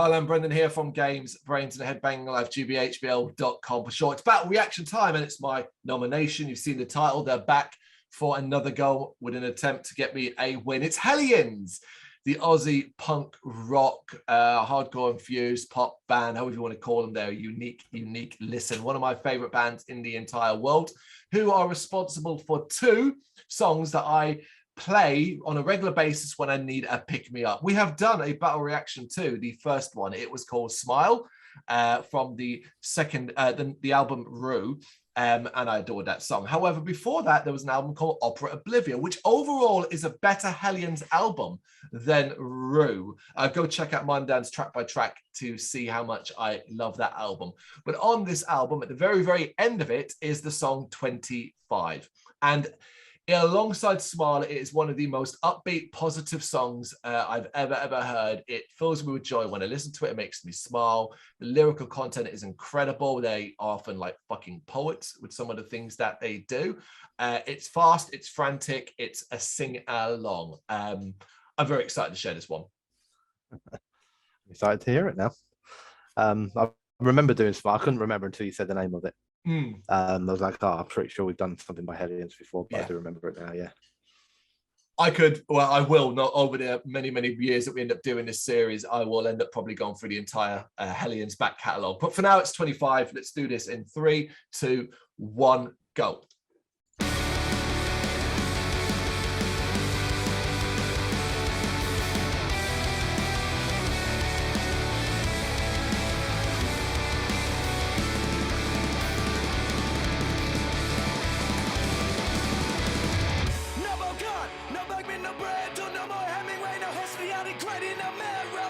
Hello, I'm Brendan here from Games, Brains and a Head-Banging Life, gbhblofficial.com for short. It's battle reaction time and it's my nomination. You've seen the title. They're back for another go with an attempt to get me a win. It's Hellions, the Aussie punk rock, hardcore infused pop band, however you want to call them. They're a unique listen. One of my favorite bands in the entire world, who are responsible for 2 songs that I play on a regular basis when I need a pick-me-up. We have done a battle reaction to the first one. It was called Smile from the second, the album Rue, and I adored that song. However, before that, there was an album called Opera Oblivia, which overall is a better Hellions album than Rue. Go check out Mundan's track by track to see how much I love that album. But on this album, at the very, very end of it, is the song 25. And alongside Smile, it is one of the most upbeat, positive songs I've ever heard. It fills me with joy when I listen to it. It makes me smile. The lyrical content is incredible. They are often like fucking poets with some of the things that they do. It's fast, it's frantic, it's a sing-along. I'm very excited to share this one. I'm excited to hear it now. I remember doing Smile. I couldn't remember until you said the name of it. I was like, oh, I'm pretty sure we've done something by Hellions before, but yeah. I do remember it now. Yeah, I will not over the many years that we end up doing this series. I will end up probably going through the entire Hellions back catalogue, but for now it's 25. Let's do this in 3, 2, 1, go.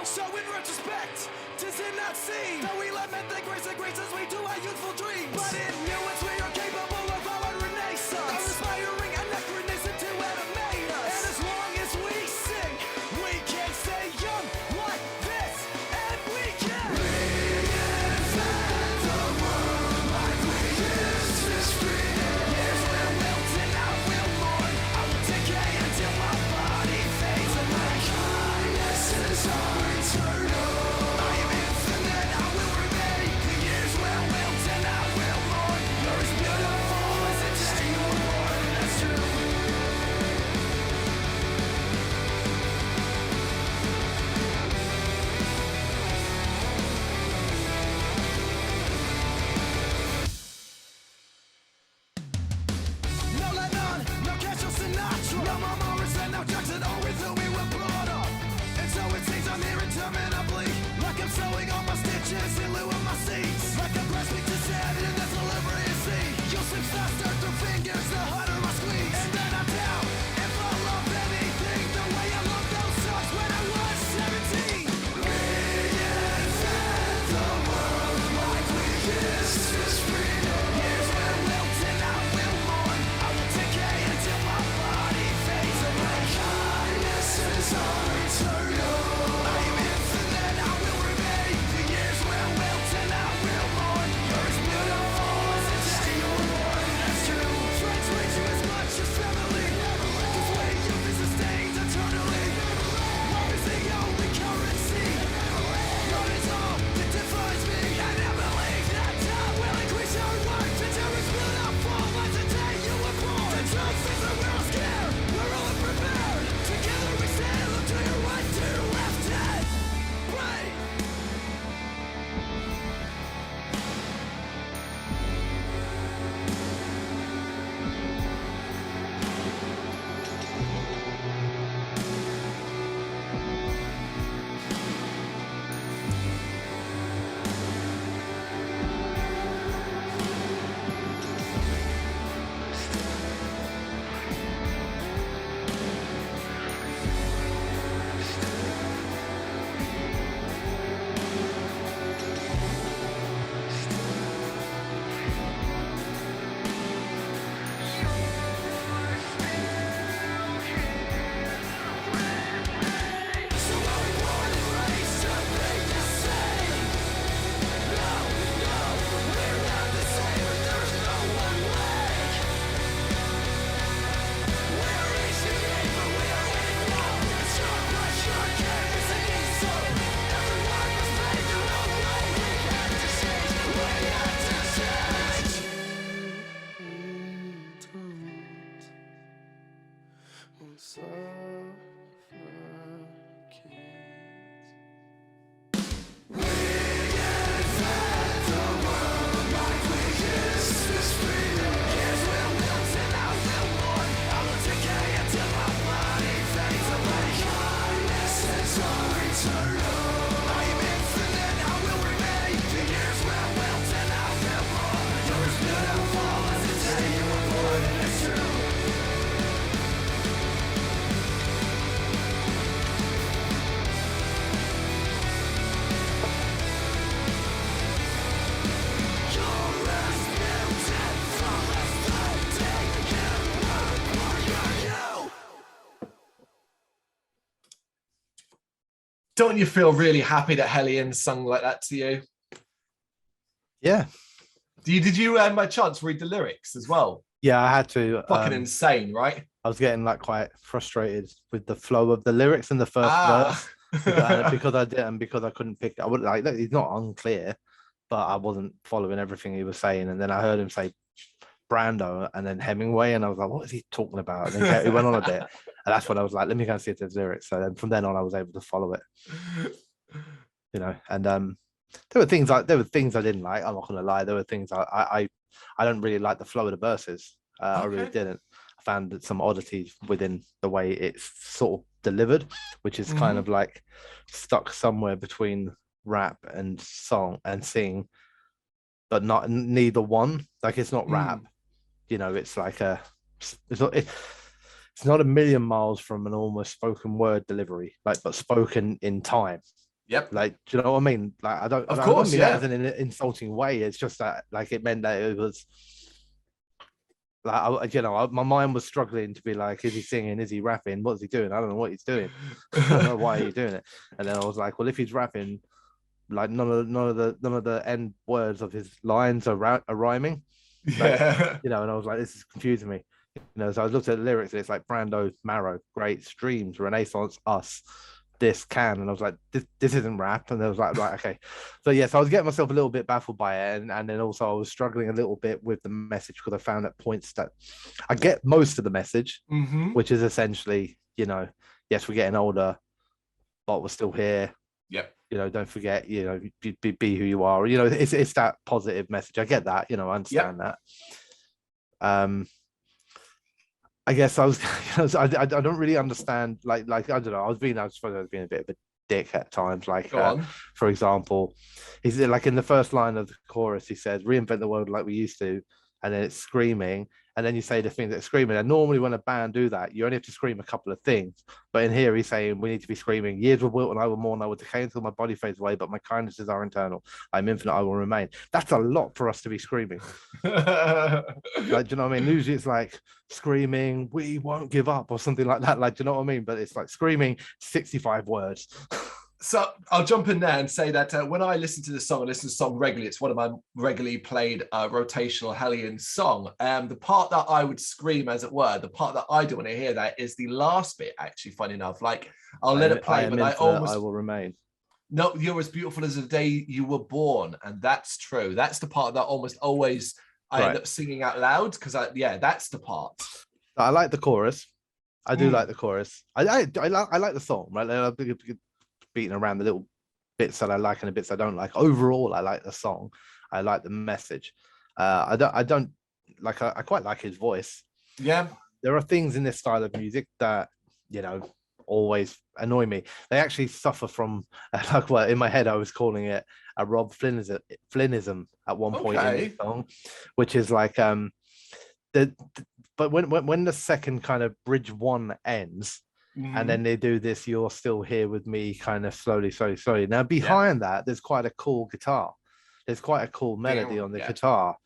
So in retrospect, does it not seem that we let men think grace and grace as we do our youthful dreams? But in nuance we are capable of our renaissance, our inspiring anachronism to animate us. And as long as we sing, we can stay young like this, and we can reinvent the world like we used to scream. Years will wilt and I will mourn, I will decay until my body fades, and my kindness is on. I am infinite, I will remain. The years will wilt and I will mourn. Don't you feel really happy that Hellions sung like that to you? Yeah. Did you by chance read the lyrics as well? Yeah, I had to. Fucking insane, right? I was getting like quite frustrated with the flow of the lyrics in the first verse because I did, and because I couldn't pick. I would like. He's not unclear, but I wasn't following everything he was saying. And then I heard him say Brando and then Hemingway, and I was like, "What is he talking about?" And then he went on a bit, and that's when I was like, "Let me go and see if there's lyrics." So then from then on, I was able to follow it. You know, and there were things I didn't like. I'm not gonna lie. There were things I don't really like the flow of the verses. I really didn't. I found some oddities within the way it's sort of delivered, which is kind of like stuck somewhere between rap and song and sing, but not neither one. Like it's not rap, you know. It's like it's not a million miles from an almost spoken word delivery, like but spoken in time. Yep. Like, do you know what I mean? Like, I don't mean that as an insulting way. It's just that, like, it meant that it was like, my mind was struggling to be like, is he singing? Is he rapping? What's he doing? I don't know what he's doing. I don't know why are you doing it. And then I was like, well, if he's rapping, like none of the end words of his lines are rhyming. Like, you know, and I was like, this is confusing me. You know, so I looked at the lyrics and it's like Brando, Marrow, Great, Streams, Renaissance, Us. This can, and I was like, this isn't rap, and I was like, right, okay. So yes, I was getting myself a little bit baffled by it, and then also I was struggling a little bit with the message because I found at points that I get most of the message, which is essentially, you know, yes, we're getting older, but we're still here. Yep. You know, don't forget, you know, be who you are. You know, it's that positive message. I get that. You know, I understand that. I guess I was, I don't really understand. Like I don't know. I suppose I was being a bit of a dick at times. Like, for example, he's like in the first line of the chorus, he says, "Reinvent the world like we used to," and then it's screaming, and then you say the thing that's screaming. And normally, when a band do that, you only have to scream a couple of things. But in here, he's saying we need to be screaming. Years were built, and I will mourn. I will decay until my body fades away, but my kindnesses are internal. I'm infinite. I will remain. That's a lot for us to be screaming. Like, do you know what I mean? Usually, it's like screaming, "We won't give up" or something like that. Like, do you know what I mean? But it's like screaming 65 words. So I'll jump in there and say that when I listen to the song, I listen to the song regularly. It's one of my regularly played rotational Hellions song. The part that I would scream, as it were, the part that I do when I hear that is the last bit, actually, funny enough. Like, I'll let it play, but I will remain. No, you're as beautiful as the day you were born. And that's true. That's the part that almost always I end up singing out loud because, that's the part. I like the chorus. I do like the chorus. I like the song, right? I've been beating around the little bits that I like and the bits I don't like. Overall, I like the song. I like the message. I don't like. I quite like his voice. Yeah. There are things in this style of music that, you know, always annoy me. They actually suffer from, like, well, in my head, I was calling it a Rob Flynnism at one point in the song, which is like but when the second kind of bridge one ends, and then they do this "You're Still Here With Me" kind of slowly. Now behind that, there's quite a cool guitar. There's quite a cool melody on the guitar.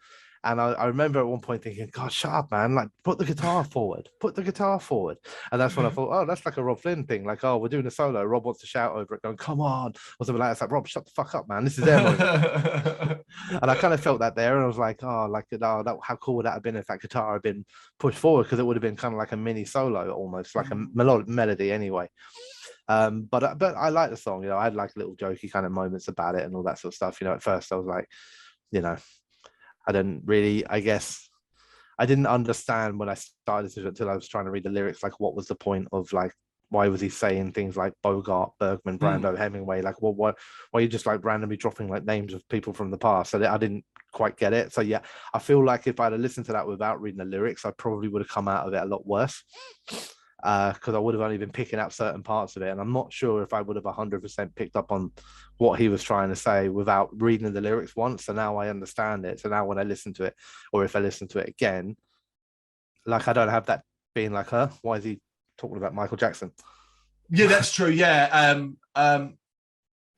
And I remember at one point thinking, God, shut up, man. Like, put the guitar forward. And that's when I thought, oh, that's like a Rob Flynn thing. Like, oh, we're doing a solo. Rob wants to shout over it, going, come on. Or something like that. It's like, Rob, shut the fuck up, man. This is their moment. And I kind of felt that there. And I was like, how cool would that have been if that guitar had been pushed forward? Because it would have been kind of like a mini solo almost, like a melody anyway. But I like the song. You know, I had like little jokey kind of moments about it and all that sort of stuff. You know, at first I was like, you know, I didn't really, I guess, I didn't understand when I started to until I was trying to read the lyrics, like what was the point of like why was he saying things like Bogart, Bergman, Brando, Hemingway? Like, well, why are you just like randomly dropping like names of people from the past? So I didn't quite get it. So yeah, I feel like if I'd have listened to that without reading the lyrics, I probably would have come out of it a lot worse. Because I would have only been picking out certain parts of it. And I'm not sure if I would have 100% picked up on what he was trying to say without reading the lyrics once. So now I understand it. So now when I listen to it, or if I listen to it again, like I don't have that being like, why is he talking about Michael Jackson? Yeah, that's true. Yeah.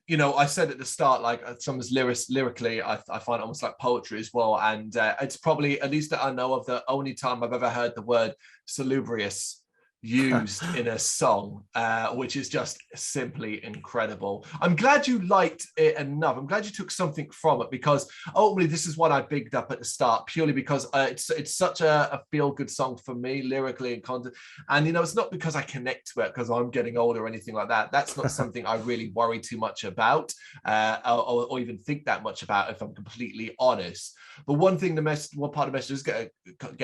You know, I said at the start, like some of his lyrically, I find it almost like poetry as well. And it's probably, at least that I know of, the only time I've ever heard the word salubrious used in a song, which is just simply incredible. I'm glad you liked it enough. I'm glad you took something from it, because ultimately this is what I bigged up at the start, purely because it's such a feel-good song for me, lyrically and content. And you know, it's not because I connect to it because I'm getting older or anything like that. That's not something I really worry too much about, or even think that much about, if I'm completely honest. But one thing, one part of the message is get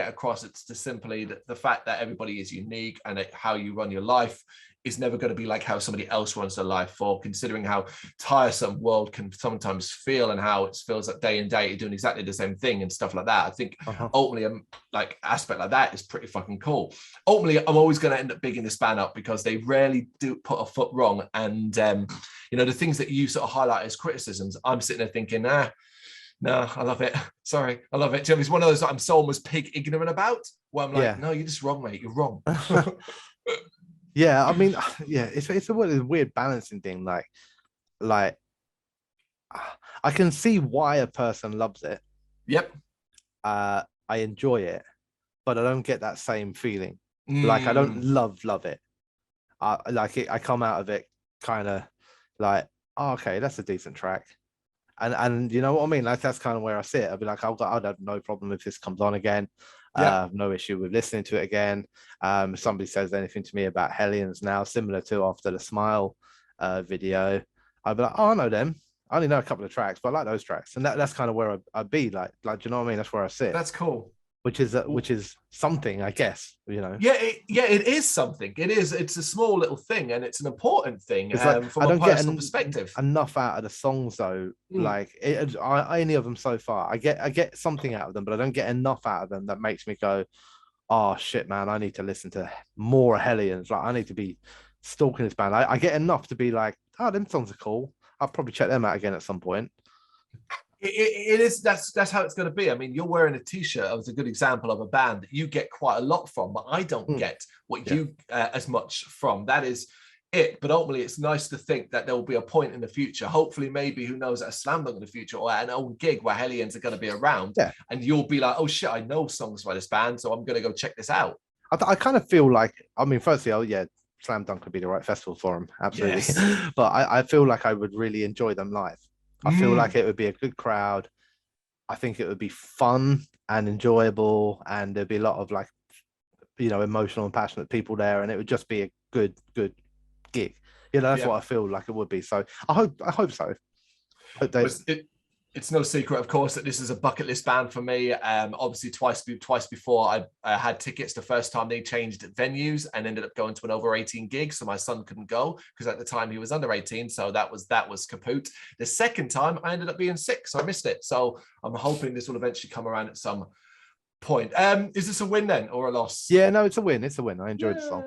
across, it's just simply the fact that everybody is unique, and how you run your life is never going to be like how somebody else runs their life. For considering how tiresome world can sometimes feel, and how it feels like day and day you're doing exactly the same thing and stuff like that. I think ultimately, like aspect like that is pretty fucking cool. Ultimately, I'm always going to end up bigging this band up because they rarely do put a foot wrong. And you know, the things that you sort of highlight as criticisms, I'm sitting there thinking, no, I love it. Sorry, I love it. It's one of those that I'm so almost pig ignorant about, where I'm like, no, you're just wrong, mate. You're wrong. Yeah, I mean, yeah, it's a weird balancing thing. Like I can see why a person loves it. Yep. I enjoy it, but I don't get that same feeling. Like I don't love it. I come out of it kind of like, oh, okay, that's a decent track. And you know what I mean? Like that's kind of where I sit. I'd be like, I'd have no problem if this comes on again. No issue with listening to it again. If somebody says anything to me about Hellions now, similar to after the Smile video, I'd be like, oh, I know them. I only know a couple of tracks, but I like those tracks. And that's kind of where I'd be like, do you know what I mean? That's where I sit. That's cool. Which is something, I guess, you know. Yeah, it is something. It is. It's a small little thing, and it's an important thing like, from a personal perspective. Enough out of the songs, though. Like any of them so far, I get something out of them, but I don't get enough out of them that makes me go, oh shit, man, I need to listen to more Hellions. Like I need to be stalking this band. I get enough to be like, oh, them songs are cool. I'll probably check them out again at some point. It is. That's how it's going to be. I mean, you're wearing a T-shirt as a good example of a band that you get quite a lot from, but I don't get what you as much from. That is it. But ultimately, it's nice to think that there will be a point in the future, hopefully, maybe, who knows, at a slam dunk in the future, or at an old gig where Hellions are going to be around, and you'll be like, oh shit, I know songs by this band, so I'm going to go check this out. I kind of feel like, I mean, firstly, slam dunk would be the right festival for them, absolutely. Yes. But I feel like I would really enjoy them live. I feel like it would be a good crowd. I think it would be fun and enjoyable, and there'd be a lot of like, you know, emotional and passionate people there, and it would just be a good gig. You know, that's what I feel like it would be. So I hope so. It's no secret, of course, that this is a bucket list band for me. Obviously, twice before I had tickets. The first time they changed venues and ended up going to an over 18 gig, so my son couldn't go because at the time he was under 18. So that was kaput. The second time I ended up being sick, so I missed it. So I'm hoping this will eventually come around at some point. Is this a win then, or a loss? Yeah, no, it's a win. It's a win. I enjoyed the song.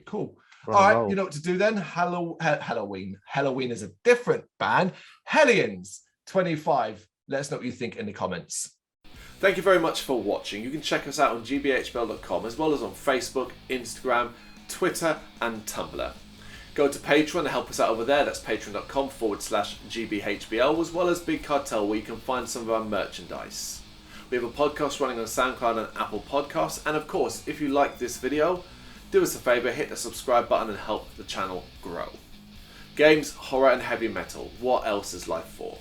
Cool. All right, you know what to do then. Halloween. Halloween is a different band. Hellions 25. Let us know what you think in the comments. Thank you very much for watching. You can check us out on gbhbl.com, as well as on Facebook, Instagram, Twitter and Tumblr. Go to Patreon to help us out over there. That's patreon.com/gbhbl, as well as Big Cartel, where you can find some of our merchandise. We have a podcast running on SoundCloud and Apple Podcasts. And of course, if you like this video, do us a favour, hit the subscribe button and help the channel grow. Games, horror and heavy metal. What else is life for?